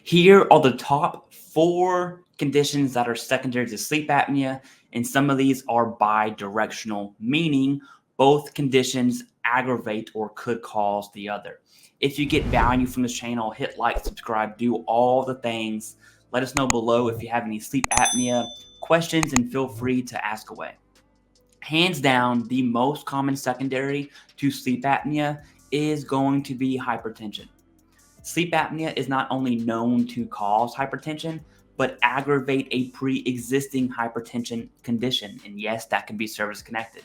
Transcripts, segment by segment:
Here are the top 4 conditions that are secondary to sleep apnea, and some of these are bi-directional, meaning both conditions aggravate or could cause the other. If you get value from this channel, hit like, subscribe, do all the things. Let us know below if you have any sleep apnea questions, and feel free to ask away. Hands down, the most common secondary to sleep apnea is going to be hypertension. Sleep apnea is not only known to cause hypertension, but aggravate a pre-existing hypertension condition. And yes, that can be service connected.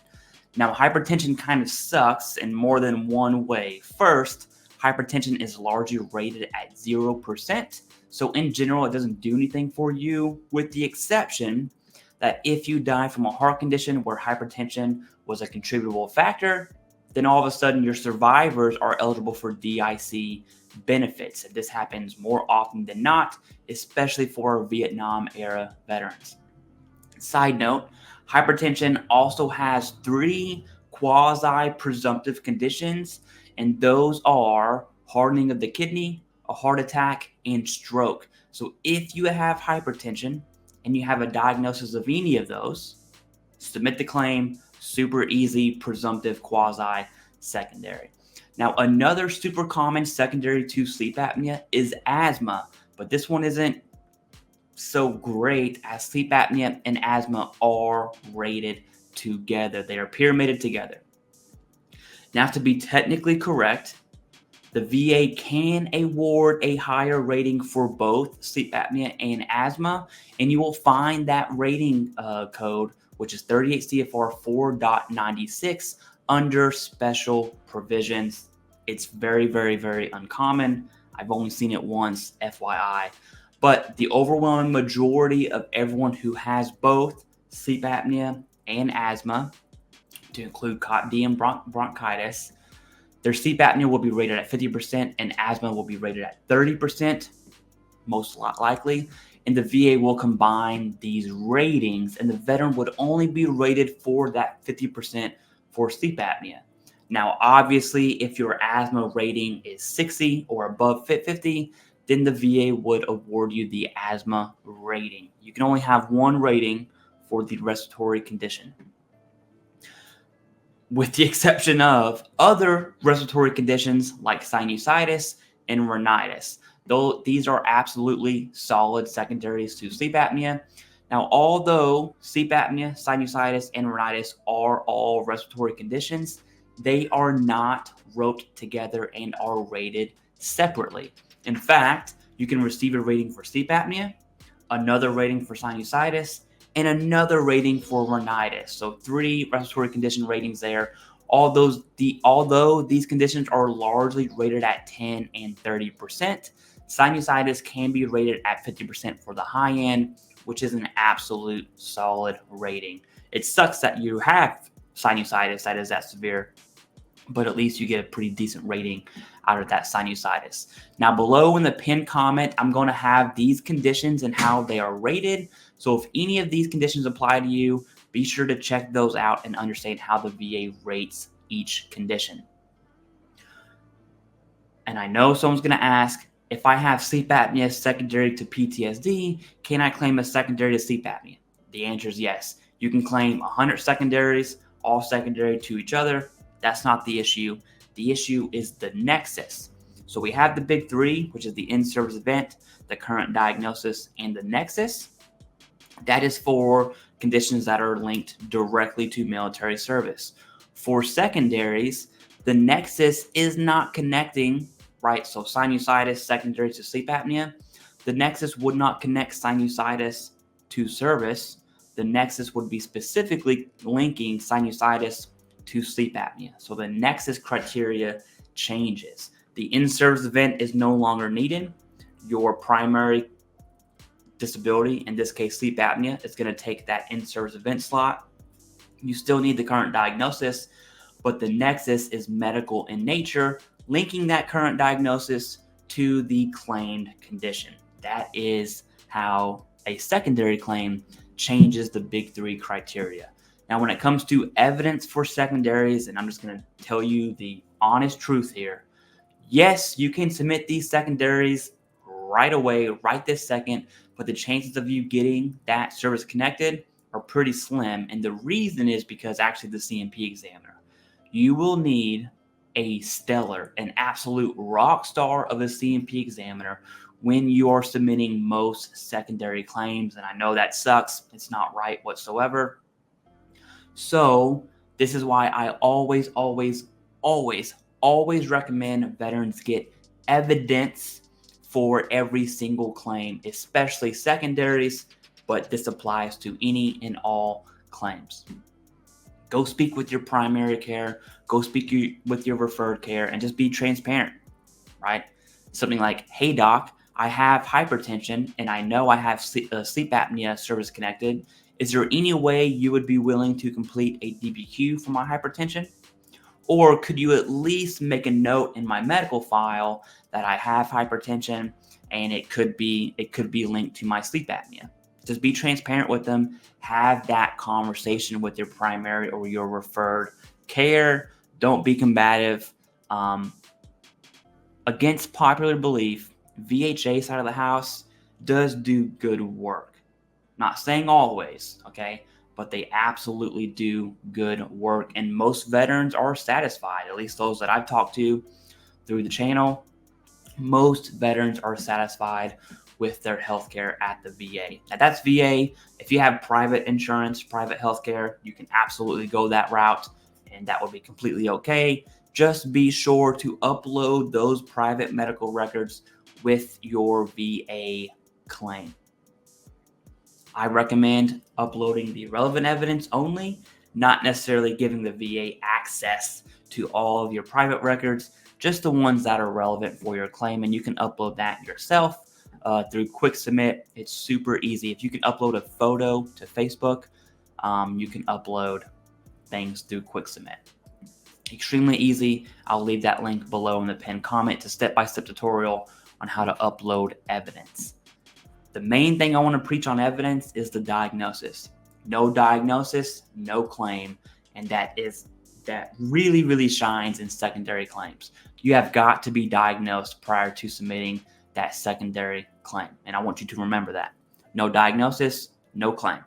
Now, hypertension kind of sucks in more than one way. First, hypertension is largely rated at 0%. So in general, it doesn't do anything for you, with the exception that if you die from a heart condition where hypertension was a contributable factor, then all of a sudden your survivors are eligible for DIC benefits. And this happens more often than not, especially for Vietnam era veterans. Side note, hypertension also has 3 quasi-presumptive conditions, and those are hardening of the kidney, a heart attack, and stroke. So if you have hypertension and you have a diagnosis of any of those, submit the claim. Super easy, presumptive, quasi-secondary. Now, another super common secondary to sleep apnea is asthma, but this one isn't so great, as sleep apnea and asthma are rated together. They are pyramided together. Now, to be technically correct, the VA can award a higher rating for both sleep apnea and asthma, and you will find that rating code, which is 38 CFR 4.96, under special provisions. It's very, very, very uncommon. I've only seen it once, FYI. But the overwhelming majority of everyone who has both sleep apnea and asthma, to include COPD and bronchitis, their sleep apnea will be rated at 50% and asthma will be rated at 30%, most likely. And the VA will combine these ratings, and the veteran would only be rated for that 50% for sleep apnea. Now, obviously, if your asthma rating is 60 or above 50, then the VA would award you the asthma rating. You can only have one rating for the respiratory condition, with the exception of other respiratory conditions like sinusitis and rhinitis. Though these are absolutely solid secondaries to sleep apnea. Now, although sleep apnea, sinusitis, and rhinitis are all respiratory conditions, they are not roped together and are rated separately. In fact, you can receive a rating for sleep apnea, another rating for sinusitis, and another rating for rhinitis. So 3 respiratory condition ratings there. Although these conditions are largely rated at 10 and 30%, sinusitis can be rated at 50% for the high end, which is an absolute solid rating. It sucks that you have sinusitis that is that severe, but at least you get a pretty decent rating out of that sinusitis. Now, below in the pinned comment, I'm going to have these conditions and how they are rated. So if any of these conditions apply to you, be sure to check those out and understand how the VA rates each condition. And I know someone's going to ask, if I have sleep apnea secondary to PTSD, can I claim a secondary to sleep apnea? The answer is yes. You can claim 100 secondaries, all secondary to each other. That's not the issue. The issue is the nexus. So we have the big 3, which is the in-service event, the current diagnosis, and the nexus. That is for conditions that are linked directly to military service. For secondaries, the nexus is not connecting, right? So sinusitis secondary to sleep apnea, the nexus would not connect sinusitis to service. The nexus would be specifically linking sinusitis to sleep apnea. So the nexus criteria changes. The in-service event is no longer needed. Your primary disability, in this case sleep apnea, is going to take that in-service event slot. You still need the current diagnosis, but the nexus is medical in nature, linking that current diagnosis to the claimed condition. That is how a secondary claim changes the big 3 criteria. Now, when it comes to evidence for secondaries, and I'm just going to tell you the honest truth here, yes, you can submit these secondaries right away, right this second, but the chances of you getting that service connected are pretty slim. And the reason is because actually the CMP examiner, you will need a stellar, an absolute rock star of a CMP examiner when you are submitting most secondary claims. And I know that sucks. It's not right whatsoever. So this is why I always recommend veterans get evidence for every single claim, especially secondaries, but this applies to any and all claims. Go speak with your primary care, go speak with your referred care, and just be transparent, right? Something like, hey doc, I have hypertension and I know I have sleep apnea service connected. Is there any way you would be willing to complete a DBQ for my hypertension? Or could you at least make a note in my medical file that I have hypertension and it could be linked to my sleep apnea? Just be transparent with them. Have that conversation with your primary or your referred care. Don't be combative. Against popular belief, VHA side of the house does do good work. Not saying always, okay? But they absolutely do good work. And most veterans are satisfied, at least those that I've talked to through the channel. Most veterans are satisfied with their healthcare at the VA. Now that's VA. If you have private insurance, private healthcare, you can absolutely go that route, and that would be completely okay. Just be sure to upload those private medical records with your VA claim. I recommend uploading the relevant evidence only, not necessarily giving the VA access to all of your private records, just the ones that are relevant for your claim, and you can upload that yourself through Quick Submit. It's super easy. If you can upload a photo to Facebook, you can upload things through Quick Submit. Extremely easy. I'll leave that link below in the pinned comment. It's a step-by-step tutorial on how to upload evidence. The main thing I want to preach on evidence is the diagnosis. No diagnosis, no claim. And that really shines in secondary claims. You have got to be diagnosed prior to submitting that secondary claim. And I want you to remember that. No diagnosis, no claim.